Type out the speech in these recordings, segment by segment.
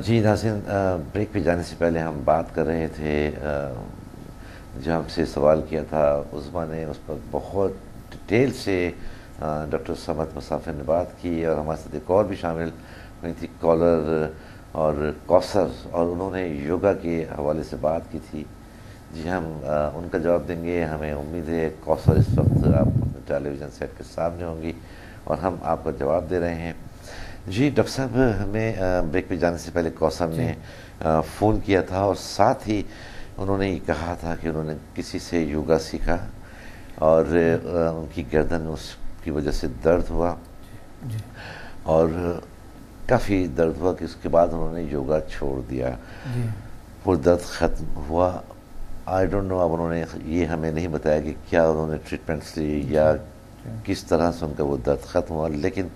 جی ناظرین، بریک پہ جانے سے پہلے ہم بات کر رہے تھے، جو ہم سے سوال کیا تھا عظمیٰ نے اس پر بہت ڈیٹیل سے ڈاکٹر صمد مسافر نے بات کی، اور ہمارے ساتھ ایک اور بھی شامل ہوئی تھی کالر اور کوثر، اور انہوں نے یوگا کے حوالے سے بات کی تھی۔ جی ہم ان کا جواب دیں گے۔ ہمیں امید ہے کوثر اس وقت آپ اپنے ٹیلی ویژن سیٹ کے سامنے ہوں گی اور ہم آپ کا جواب دے رہے ہیں۔ جی ڈاکٹر صاحب، ہمیں بریک پہ جانے سے پہلے کوثر نے فون کیا تھا، اور ساتھ ہی انہوں نے یہ کہا تھا کہ انہوں نے کسی سے یوگا سیکھا اور ان کی گردن اس کی وجہ سے درد ہوا، اور کافی درد ہوا کہ اس کے بعد انہوں نے یوگا چھوڑ دیا، وہ درد ختم ہوا۔ آئی ڈونٹ نو، اب انہوں نے یہ ہمیں نہیں بتایا کہ کیا انہوں نے ٹریٹمنٹس لی یا کس طرح سے ان کا وہ درد ختم ہوا، لیکن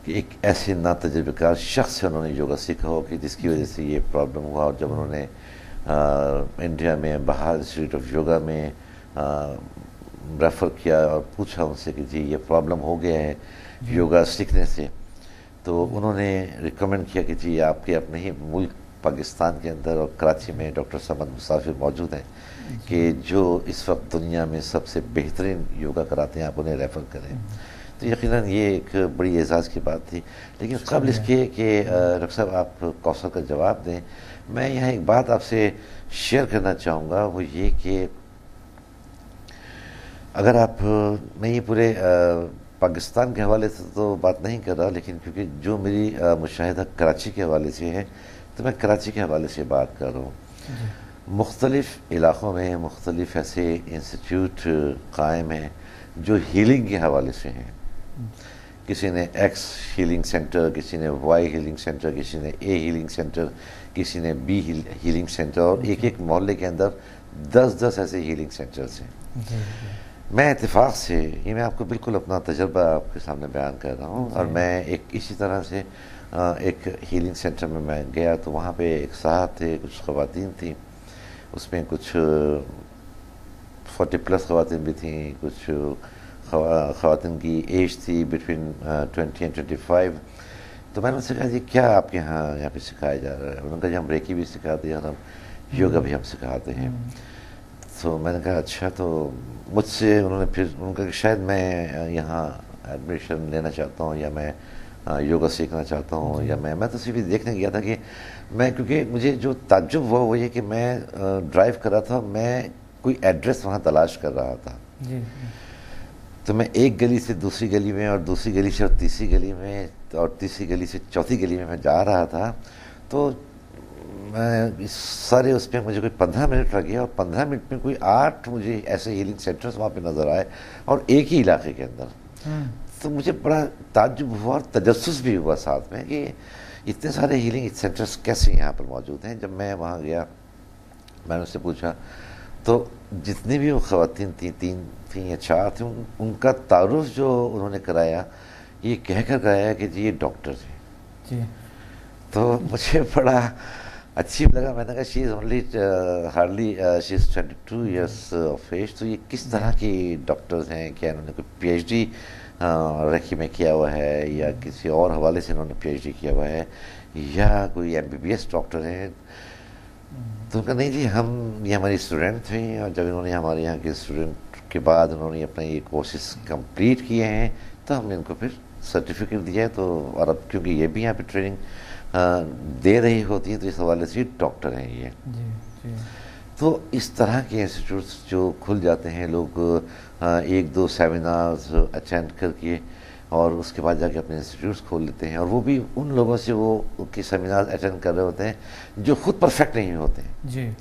کہ ایک ایسے ناتجربہ کار شخص سے انہوں نے یوگا سیکھا ہو کہ جس کی وجہ سے یہ پرابلم ہوا، اور جب انہوں نے انڈیا میں بہار انسٹیٹیوٹ آف یوگا میں ریفر کیا اور پوچھا ان سے کہ جی یہ پرابلم ہو گیا ہے یوگا سیکھنے سے، تو انہوں نے ریکمینڈ کیا کہ جی آپ کے اپنے ہی ملک پاکستان کے اندر اور کراچی میں ڈاکٹر صمد مسافر موجود ہیں کہ جو اس وقت دنیا میں سب سے بہترین یوگا کراتے ہیں، آپ انہیں ریفر کریں۔ تو یقیناً یہ ایک بڑی اعزاز کی بات تھی، لیکن قبل اس کے کہ ڈاکٹر صاحب آپ کوثر کا جواب دیں، میں یہاں ایک بات آپ سے شیئر کرنا چاہوں گا، وہ یہ کہ اگر آپ، میں یہ پورے پاکستان کے حوالے سے تو بات نہیں کر رہا، لیکن کیونکہ جو میری مشاہدہ کراچی کے حوالے سے ہے تو میں کراچی کے حوالے سے بات کر رہا ہوں۔ مختلف علاقوں میں مختلف ایسے انسٹیٹیوٹ قائم ہیں جو ہیلنگ کے حوالے سے ہیں۔ کسی نے ایکس ہیلنگ سینٹر، کسی نے وائی ہیلنگ سینٹر، کسی نے اے ہیلنگ سینٹر، کسی نے بی ہیلنگ سینٹر، اور ایک ایک محلے کے اندر 10 ایسے ہیلنگ سینٹرز ہیں۔ میں اتفاق سے، یہ میں آپ کو بالکل اپنا تجربہ آپ کے سامنے بیان کر رہا ہوں، اور میں ایک اسی طرح سے ایک ہیلنگ سینٹر میں گیا تو وہاں پہ ایک صاحب تھے، کچھ خواتین تھیں، اس میں کچھ 40+ خواتین بھی تھیں، کچھ خواتین کی ایج تھی بٹوین 20 and 25۔ تو میں نے ان سے کہا جی کیا آپ کے یہاں پہ سکھایا جا رہا ہے؟ انہوں نے کہا جی ہم ریکی بھی سکھاتے ہیں اور ہم یوگا بھی ہم سکھاتے ہیں۔ تو میں نے کہا اچھا، تو مجھ سے انہوں نے پھر ان کا کہ شاید میں یہاں ایڈمیشن لینا چاہتا ہوں، یا میں یوگا سیکھنا چاہتا ہوں، یا میں تو صرف دیکھنے گیا تھا کہ میں، کیونکہ مجھے جو تعجب ہوا وہ یہ کہ میں ڈرائیو کر رہا تھا، میں کوئی ایڈریس وہاں تلاش کر رہا تھا، تو میں ایک گلی سے دوسری گلی میں، اور دوسری گلی سے اور تیسری گلی میں، اور تیسری گلی سے چوتھی گلی میں جا رہا تھا، تو میں سارے اس پہ مجھے کوئی 15 منٹ لگے، اور 15 منٹ میں کوئی 8 مجھے ایسے ہیلنگ سینٹرز وہاں پہ نظر آئے، اور ایک ہی علاقے کے اندر۔ تو مجھے بڑا تعجب ہوا اور تجسس بھی ہوا ساتھ میں کہ اتنے سارے ہیلنگ سینٹرز کیسے یہاں پر موجود ہیں۔ جب میں وہاں گیا، میں نے اس سے پوچھا، تو جتنی بھی وہ خواتین تھیں، 3 تھیں یا 4 تھیں، ان کا تعارف جو انہوں نے کرایا، یہ کہہ کر کرایا کہ جی یہ ڈاکٹر ہیں۔ تو مجھے بڑا اچھی لگا۔ میں نے کہا she is only hardly she is 22 years of age, تو یہ کس طرح کی ڈاکٹرز ہیں؟ کیا انہوں نے کوئی PhD ریکی میں کیا ہوا ہے، یا کسی اور حوالے سے انہوں نے PhD کیا ہوا ہے، یا کوئی MBBS ڈاکٹر ہیں؟ تو کہا نہیں جی یہ ہماری اسٹوڈنٹ تھیں، اور جب انہوں نے ہمارے یہاں کے اسٹوڈنٹ کے بعد انہوں نے اپنا یہ کورسز کمپلیٹ کیے ہیں، تو ہم نے ان کو پھر سرٹیفکیٹ دیا ہے، تو اور اب کیونکہ یہ بھی یہاں پہ ٹریننگ دے رہی ہوتی ہیں، تو اس حوالے سے ڈاکٹر ہیں یہ۔ تو اس طرح کے انسٹیٹیوٹس جو کھل جاتے ہیں، لوگ 1-2 سیمینارز اٹینڈ کر کے اور اس کے بعد جا کے اپنے انسٹیٹیوٹس کھول لیتے ہیں، اور وہ بھی ان لوگوں سے وہ کے سیمینار اٹینڈ کر رہے ہوتے ہیں جو خود پرفیکٹ نہیں ہوتے ہیں۔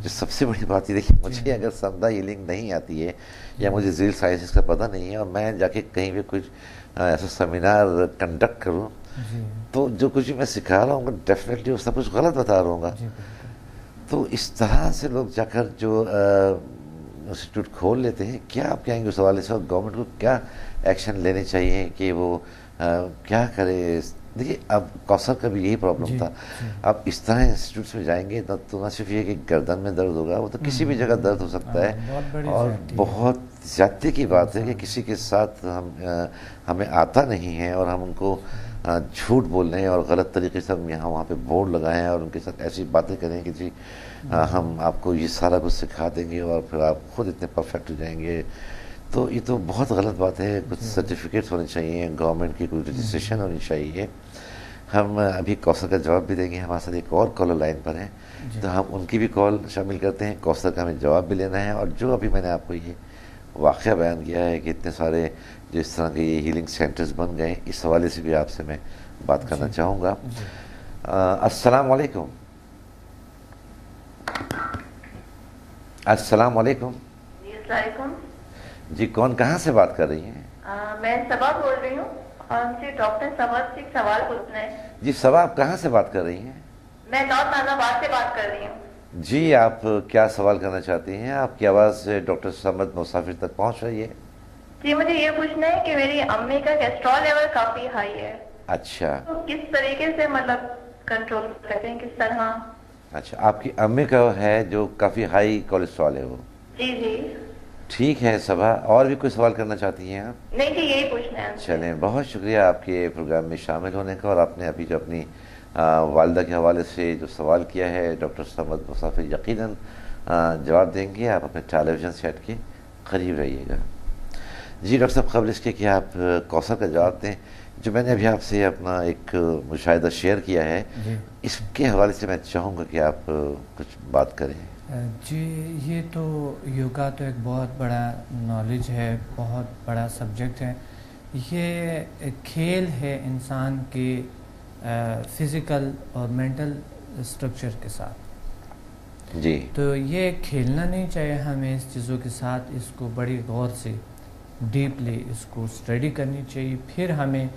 جو سب سے بڑی بات یہ دیکھیے، مجھے اگر سمدہ ہیلنگ نہیں آتی ہے، یا مجھے ذیل سائنسز کا پتہ نہیں ہے، اور میں جا کے کہیں پہ کچھ ایسا سیمینار کنڈکٹ کروں، تو جو کچھ میں سکھا رہا ہوں گا ڈیفینیٹلی وہ سب کچھ غلط بتا رہا ہوں گا۔ تو اس طرح سے لوگ جا کر جو انسٹیٹیوٹ کھول لیتے ہیں، کیا آپ کہیں گے اس حوالے سے، اور گورنمنٹ کو کیا ایکشن لینے چاہیے کہ وہ کیا کرے؟ دیکھیے اب کوثر کا بھی یہی پرابلم تھا، اب اس طرح انسٹیٹیوٹس میں جائیں گے تو نہ صرف یہ کہ گردن میں درد ہوگا، وہ تو کسی بھی جگہ درد ہو سکتا ہے، اور بہت زیادتی کی بات ہے کہ کسی کے ساتھ ہمیں آتا نہیں ہے اور ہم ان کو جھوٹ بول رہے ہیں اور غلط طریقے سے ہم یہاں وہاں پہ بورڈ لگائیں اور ان کے ساتھ ایسی باتیں کریں کہ جی ہم آپ کو یہ سارا کچھ سکھا دیں گے اور پھر آپ خود اتنے پرفیکٹ ہو جائیں گے. تو یہ تو بہت غلط بات ہے. کچھ سرٹیفکیٹس ہونے چاہیے, گورنمنٹ کی کوئی رجسٹریشن ہونی چاہیے. ہم ابھی کوثر کا جواب بھی دیں گے. ہمارے ساتھ ایک اور کالر لائن پر ہیں, تو ہم ان کی بھی کال شامل کرتے ہیں. کوثر کا ہمیں جواب بھی لینا ہے. اور جو ابھی میں نے آپ کو یہ واقعہ بیان کیا ہے کہ اتنے سارے جو اس طرح کے یہ ہیلنگ سینٹرز بن گئے, اس حوالے سے بھی آپ سے میں بات کرنا چاہوں گا. السلام علیکم. السلام علیکم. جی السلام علیکم. جی کون کہاں سے بات کر رہی ہیں؟ میں صبا بول رہی ہوں اور ہم سے ڈاکٹر صبا سے ایک سوال پوچھنا ہے. جی صبا, آپ کہاں سے بات کر رہی ہیں؟ میں نارتھ نازم آباد سے بات کر رہی ہوں. جی آپ کیا سوال کرنا چاہتی ہیں؟ آپ کی آواز ڈاکٹر سمد مسافر تک پہنچ رہی ہے. جی مجھے یہ پوچھنا ہے کہ میری امی کا کیسٹرول لیول کافی ہائی ہے. اچھا, تو کس طریقے سے مطلب کنٹرول کرتے ہیں, کس طرح؟ اچھا, آپ کی امی کا ہے جو کافی ہائی کولیسٹرول ہے وہ؟ جی جی ٹھیک ہے صبا, اور بھی کوئی سوال کرنا چاہتی ہیں آپ؟ نہیں جی یہی پوچھنا ہے. چلیں, بہت شکریہ آپ کے پروگرام میں شامل ہونے کا. اور آپ نے ابھی جو اپنی والدہ کے حوالے سے جو سوال کیا ہے ڈاکٹر سمد مسافر یقیناً جواب دیں گے. آپ اپنے ٹیلی ویژن سیٹ کے قریب رہیے گا. جی ڈاکٹر صاحب, قبل اس کے کہ آپ کوثر کا جواب دیں, جو میں نے ابھی آپ سے اپنا ایک مشاہدہ شیئر کیا ہے, اس کے حوالے سے میں چاہوں گا کہ آپ کچھ بات کریں. جی یہ تو یوگا تو ایک بہت بڑا نالج ہے, بہت بڑا سبجیکٹ ہے. یہ کھیل ہے انسان کے فزیکل اور مینٹل اسٹرکچر کے ساتھ. جی تو یہ کھیلنا نہیں چاہیے ہمیں اس چیزوں کے ساتھ. اس کو بڑی غور سے ڈیپلی اس کو اسٹڈی کرنی چاہیے. پھر ہمیں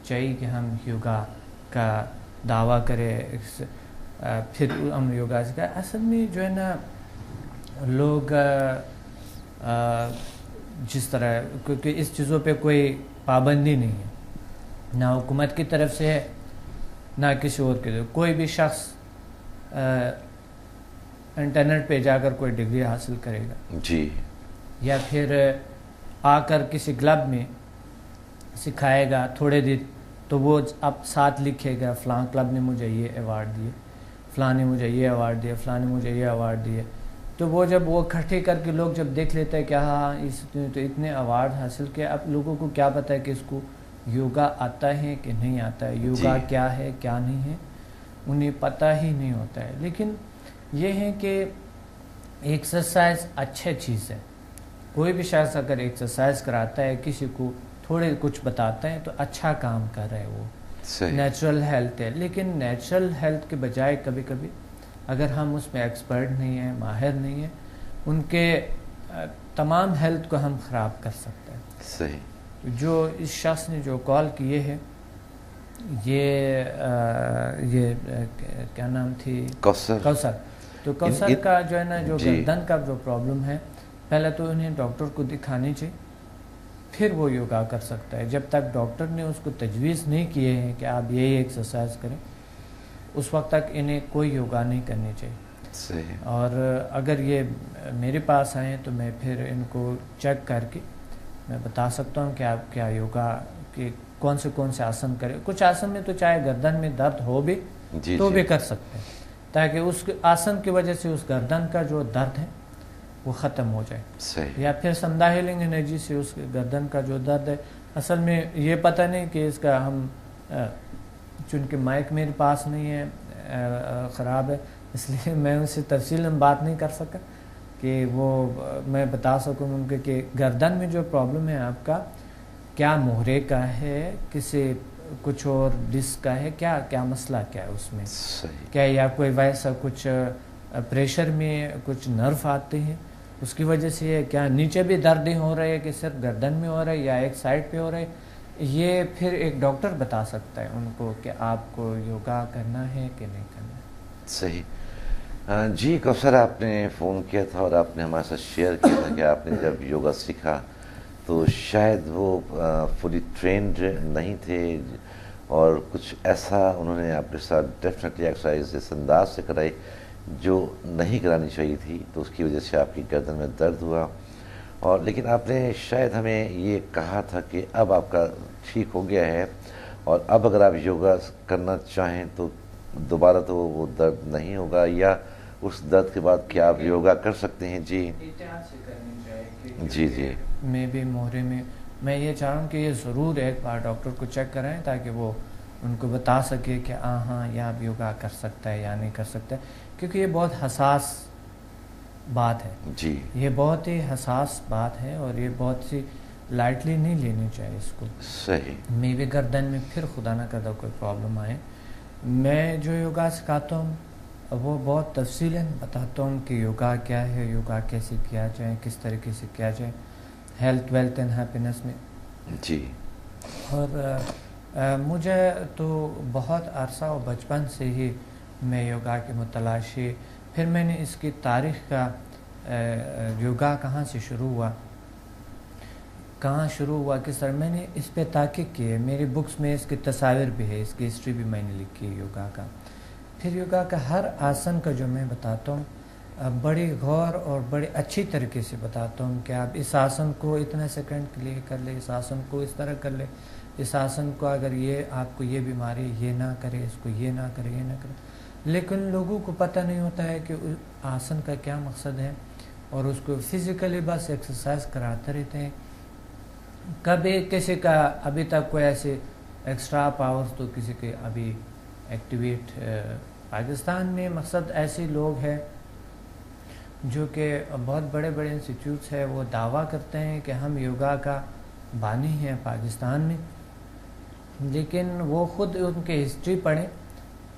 چاہیے کہ ہم یوگا کا دعویٰ کریں, پھر ہم یوگا سکھائیں. اصل میں جو ہے نا لوگ جس طرح, کیونکہ اس چیزوں پہ کوئی پابندی نہیں ہے, نہ حکومت کی طرف سے ہے نہ کسی اور کے. کوئی بھی شخص انٹرنیٹ پہ جا کر کوئی ڈگری حاصل کرے گا, جی, یا پھر آ کر کسی کلب میں سکھائے گا تھوڑے دن, تو وہ اب ساتھ لکھے گا فلاں کلب نے مجھے یہ ایوارڈ دیے, فلاں نے مجھے یہ ایوارڈ دیا, فلاں نے مجھے یہ ایوارڈ دیے. تو وہ جب وہ اکٹھے کر کے لوگ جب دیکھ لیتے ہیں کہ ہاں اس نے تو اتنے ایوارڈ حاصل کیا, اب لوگوں کو کیا پتہ ہے کہ اس کو یوگا آتا ہے کہ نہیں آتا ہے, یوگا کیا ہے کیا نہیں ہے, انہیں پتہ ہی نہیں ہوتا ہے. لیکن یہ ہے کہ ایکسرسائز اچھا چیز ہے. کوئی بھی شخص اگر ایکسرسائز کراتا ہے, کسی کو تھوڑے کچھ بتاتا ہے, تو اچھا کام کر رہا ہے, وہ نیچرل ہیلتھ ہے. لیکن نیچرل ہیلتھ کے بجائے کبھی کبھی اگر ہم اس میں ایکسپرٹ نہیں ہیں, ماہر نہیں ہیں, ان کے تمام ہیلتھ کو ہم خراب کر سکتے ہیں. صحیح. جو اس شخص نے جو کال کیے ہے, یہ کیا نام تھی, کوثر. تو کوثر کا جو ہے نا جو گردن کا جو پرابلم ہے, پہلے تو انہیں ڈاکٹر کو دکھانی چاہیے, پھر وہ یوگا کر سکتا ہے. جب تک ڈاکٹر نے اس کو تجویز نہیں کیے ہیں کہ آپ یہی ایکسرسائز کریں, اس وقت تک انہیں کوئی یوگا نہیں کرنی چاہیے. صحیح. اور اگر یہ میرے پاس آئیں تو میں پھر ان کو چیک کر کے میں بتا سکتا ہوں کہ آپ کیا یوگا کے کون سے آسن کریں. کچھ آسن میں تو چاہے گردن میں درد ہو بھی تو بھی کر سکتے ہیں, تاکہ اس آسن کی وجہ سے اس گردن کا جو درد ہے وہ ختم ہو جائے. صحیح. یا پھر سندھا ہیلنگ انرجی سے اس گردن کا جو درد ہے, اصل میں یہ پتہ نہیں کہ اس کا ہم, چونکہ مائک میرے پاس نہیں ہے, خراب ہے, اس لیے میں ان سے تفصیل بات نہیں کر سکا کہ وہ میں بتا سکوں ان کے کہ گردن میں جو پرابلم ہے آپ کا, کیا مہرے کا ہے, کسی کچھ اور ڈسک کا ہے, کیا مسئلہ کیا ہے اس میں. صحیح. کیا یا کوئی ویسا کچھ پریشر میں کچھ نرف آتے ہیں, اس کی وجہ سے یہ کیا نیچے بھی درد ہو رہے ہے کہ صرف گردن میں ہو رہا ہے یا ایک سائڈ پہ ہو رہا ہے, یہ پھر ایک ڈاکٹر بتا سکتا ہے ان کو کہ آپ کو یوگا کرنا ہے کہ نہیں کرنا ہے. صحیح. جی کوثر, آپ نے فون کیا تھا اور آپ نے ہمارے ساتھ شیئر کیا تھا کہ آپ نے جب یوگا سیکھا تو شاید وہ فلی ٹرینڈ نہیں تھے, اور کچھ ایسا انہوں نے آپ کے ساتھ ڈیفینیٹلی ایکسرسائز اس انداز سے کرائی جو نہیں کرانی چاہیے تھی, تو اس کی وجہ سے آپ کی گردن میں درد ہوا اور لیکن آپ نے شاید ہمیں یہ کہا تھا کہ اب آپ کا ٹھیک ہو گیا ہے اور اب اگر آپ یوگا کرنا چاہیں تو دوبارہ تو وہ درد نہیں ہوگا، یا اس درد کے بعد کیا آپ یوگا کر سکتے ہیں؟ جی جی جی میں بھی مہرے میں یہ چاہ رہا ہوں کہ یہ ضرور ایک بار ڈاکٹر کو چیک کرائیں تاکہ وہ ان کو بتا سکے کہ ہاں یہ آپ یوگا کر سکتا ہے یا نہیں کر سکتا ہے، کیونکہ یہ بہت حساس بات ہے. جی یہ بہت ہی حساس بات ہے اور یہ بہت سی لائٹلی نہیں لینی چاہیے اس کو. صحیح. میں بھی گردن میں پھر خدا نہ کرتا کوئی پرابلم آئے. میں جو یوگا سکھاتا ہوں وہ بہت تفصیلاً بتاتا ہوں کہ یوگا کیا ہے، یوگا کیسے کیا جائے، کس طریقے سے کیا جائے ہیلتھ ویلتھ اینڈ ہیپینس میں. جی. اور مجھے تو بہت عرصہ و بچپن سے ہی میں یوگا کے متلاشی. پھر میں نے اس کی تاریخ کا یوگا کہاں سے شروع ہوا کس طرح میں نے اس پہ تحقیق کی ہے. میری بکس میں اس کی تصاویر بھی ہے، اس کی ہسٹری بھی میں نے لکھی ہے یوگا کا. پھر یوگا کا ہر آسن کا جو میں بتاتا ہوں بڑی غور اور بڑی اچھی طریقے سے بتاتا ہوں کہ آپ اس آسن کو اتنا سیکنڈ کے لیے کر لیں، اس آسن کو اس طرح کر لیں، اس آسن کو اگر یہ آپ کو یہ بیماری یہ نہ کرے، اس کو یہ نہ کرے، یہ نہ کرے. لیکن لوگوں کو پتہ نہیں ہوتا ہے کہ آسن کا کیا مقصد ہے اور اس کو فزیکلی بس ایکسرسائز کراتے رہتے ہیں. کبھی کسی کا ابھی تک کوئی ایسے ایکسٹرا پاورز تو کسی کے ابھی ایکٹیویٹ پاکستان میں مقصد ایسے لوگ ہیں جو کہ بہت بڑے بڑے انسٹیٹیوٹس ہیں، وہ دعویٰ کرتے ہیں کہ ہم یوگا کا بانی ہیں پاکستان میں، لیکن وہ خود ان کے ہسٹری پڑھیں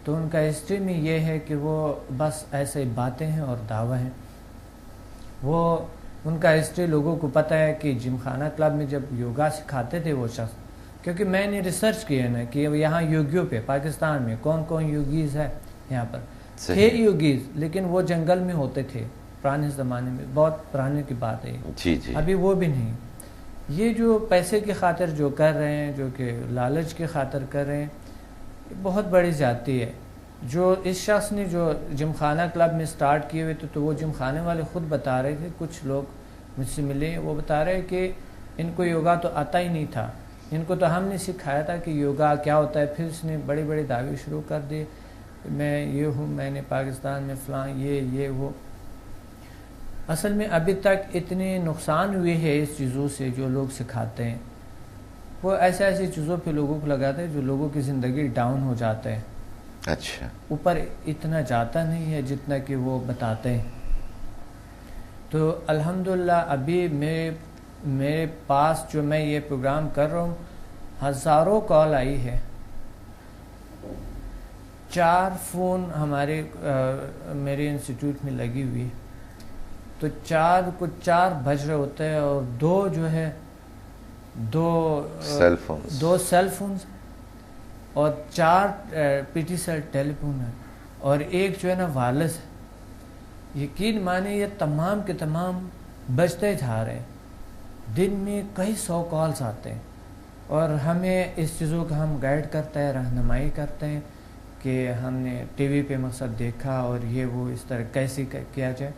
تو ان کا ہسٹری میں یہ ہے کہ وہ بس ایسے باتیں ہیں اور دعویٰ ہیں. وہ ان کا ہسٹری لوگوں کو پتہ ہے کہ جم خانہ کلب میں جب یوگا سکھاتے تھے وہ شخص، کیونکہ میں نے ریسرچ کیا نا کہ یہاں یوگیوں پہ پاکستان میں کون کون یوگیز ہے. یہاں پر تھے یوگیز لیکن وہ جنگل میں ہوتے تھے پرانے زمانے میں، بہت پرانے کی بات ہے. جی جی. ابھی وہ بھی نہیں. یہ جو پیسے کی خاطر جو کر رہے ہیں، جو کہ لالچ کی خاطر کر رہے ہیں، بہت بڑی زیادتی ہے. جو اس شخص نے جو جم خانہ کلب میں سٹارٹ کیے ہوئے تھے تو وہ جم خانے والے خود بتا رہے تھے، کچھ لوگ مجھ سے ملے وہ بتا رہے کہ ان کو یوگا تو آتا ہی نہیں تھا، ان کو تو ہم نے سکھایا تھا کہ یوگا کیا ہوتا ہے. پھر اس نے بڑے بڑے دعوے شروع کر دیے، میں یہ ہوں، میں نے پاکستان میں فلاں یہ وہ. اصل میں ابھی تک اتنے نقصان ہوئے ہیں اس چیزوں سے جو لوگ سکھاتے ہیں. وہ ایسی چیزوں پہ لوگوں کو لگاتے ہیں جو لوگوں کی زندگی ڈاؤن ہو جاتے ہیں. اچھا. اوپر اتنا جاتا نہیں ہے جتنا کہ وہ بتاتے ہیں. تو الحمدللہ ابھی میرے پاس جو میں یہ پروگرام کر رہا ہوں ہزاروں کال آئی ہے. 4 فون ہمارے میرے انسٹیٹیوٹ میں لگی ہوئی، تو 4 بج رہے ہوتے ہیں اور 2 جو ہے دو سیل فونز اور 4 پی ٹی سیل ٹیلی فون ہے اور ایک جو ہے نا وائرلیس ہے. یقین مانے یہ تمام کے تمام بجتے جا رہے ہیں. دن میں کئی 100 کالز آتے ہیں اور ہمیں اس چیزوں کا ہم گائیڈ کرتے ہیں، رہنمائی کرتے ہیں کہ ہم نے ٹی وی پہ مقصد دیکھا اور یہ وہ اس طرح کیسے کیا جائے.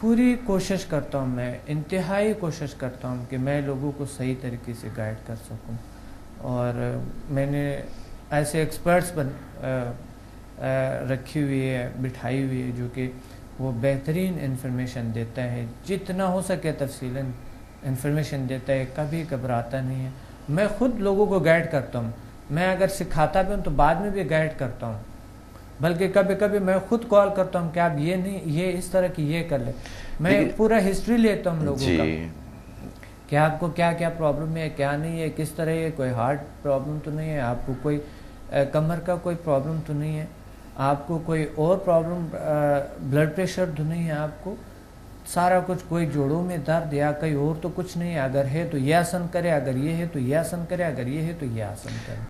پوری کوشش کرتا ہوں، میں انتہائی کوشش کرتا ہوں کہ میں لوگوں کو صحیح طریقے سے گائیڈ کر سکوں. اور میں نے ایسے ایکسپرٹس رکھی ہوئی ہے، بٹھائی ہوئی ہے جو کہ وہ بہترین انفارمیشن دیتا ہے، جتنا ہو سکے تفصیلاً انفارمیشن دیتا ہے، کبھی گھبراتا نہیں ہے. میں خود لوگوں کو گائیڈ کرتا ہوں. میں اگر سکھاتا بھی ہوں تو بعد میں بھی گائیڈ کرتا ہوں، بلکہ کبھی کبھی میں خود کال کرتا ہوں کہ آپ یہ اس طرح کی یہ کر لیں. میں پورا ہسٹری لیتا ہوں لوگوں کا کہ آپ کو کیا کیا پرابلم ہے، کیا نہیں ہے، کس طرح ہے. کوئی ہارٹ پرابلم تو نہیں ہے آپ کو، کوئی کمر کا کوئی پرابلم تو نہیں ہے آپ کو، کوئی اور پرابلم بلڈ پریشر تو نہیں ہے آپ کو. سارا کچھ، کوئی جوڑوں میں درد یا کہیں اور تو کچھ نہیں ہے. اگر ہے تو یہ آسن کرے، اگر یہ ہے تو یہ آسن کرے، اگر یہ ہے تو یہ آسن کرے.